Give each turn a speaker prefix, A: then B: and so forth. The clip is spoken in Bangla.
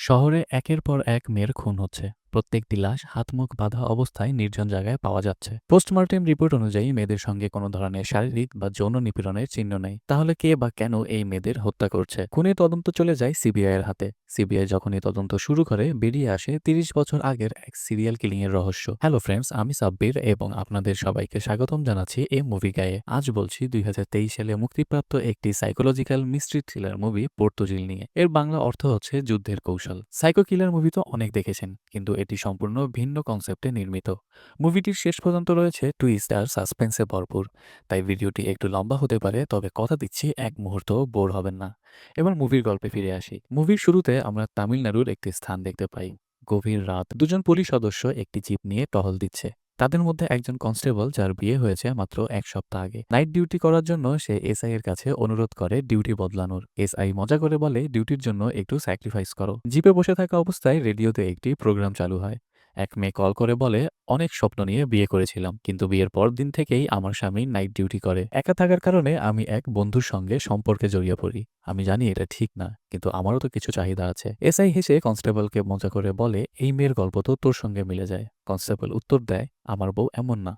A: শহরে একের পর এক মেয়ের খুন হচ্ছে। প্রত্যেকটি লাশ হাত-মুখ বাঁধা অবস্থায় নির্জন জায়গায় পাওয়া যাচ্ছে। পোস্টমর্টেম রিপোর্ট অনুযায়ী মেয়েদের সঙ্গে কোনো ধরনের শারীরিক বা যৌন নিপীড়নের চিহ্ন নেই। তাহলে কে বা কেন এই মেয়েদের হত্যা করছে? খুনের তদন্ত চলে যায় সিবিআই এর হাতে। সিবিআই যখনই তদন্ত শুরু করে বেরিয়ে আসে ৩০ বছর আগের এক সিরিয়াল কিলিং এর রহস্য। হ্যালো ফ্রেন্ডস, আমি সাব্বির এবং আপনাদের সবাইকে স্বাগতম জানাচ্ছি এই মুভি গায়ে। আজ বলছি ২০২৩ সালে মুক্তিপ্রাপ্ত একটি সাইকোলজিক্যাল মিস্ট্রি থ্রিলার মুভি পর্তুজিল নিয়ে। এর বাংলা অর্থ হচ্ছে যুদ্ধের কৌশল। সাইকো কিলার মুভি তো অনেক দেখেছেন, কিন্তু এটি সম্পূর্ণ ভিন্ন কনসেপ্টে নির্মিত। মুভিটির শেষ পর্যন্ত রয়েছে টুইস্ট আর সাসপেন্সে ভরপুর। তাই ভিডিওটি একটু লম্বা হতে পারে, তবে কথা দিচ্ছি এক মুহূর্ত বোর হবেন না। এবার মুভির গল্পে ফিরে আসি। মুভির শুরুতে আমরা তামিলনাড়ুর একটি স্থান দেখতে পাই। গভীর রাত, দুজন পুলিশ সদস্য একটি জিপ নিয়ে টহল দিচ্ছে। তাদের মধ্যে একজন কনস্টেবল, যার বিয়ে হয়েছে মাত্র ১ সপ্তাহ আগে। নাইট ডিউটি করার জন্য সে এসআই এর কাছে অনুরোধ করে ডিউটি বদলানোর। এসআই মজা করে বলে, ডিউটির জন্য একটু স্যাক্রিফাইস করো। জিপে বসে থাকা অবস্থায় রেডিওতে একটি প্রোগ্রাম চালু হয়। এক মেয়ে কল করে বলে, অনেক স্বপ্ন নিয়ে বিয়ে করেছিলাম, কিন্তু বিয়ের পর দিন থেকেই আমার স্বামী নাইট ডিউটি করে। একা থাকার কারণে আমি এক বন্ধুর সঙ্গে সম্পর্কে জড়িয়ে পড়ি। আমি জানি এটা ঠিক না, কিন্তু আমারও তো কিছু চাহিদা আছে। এসআই হেসে কনস্টেবলকে মজা করে বলে, এই মেয়ের গল্প তো তোর সঙ্গে মিলে যায়। কনস্টেবল উত্তর দেয়, আমার বউ এমন না,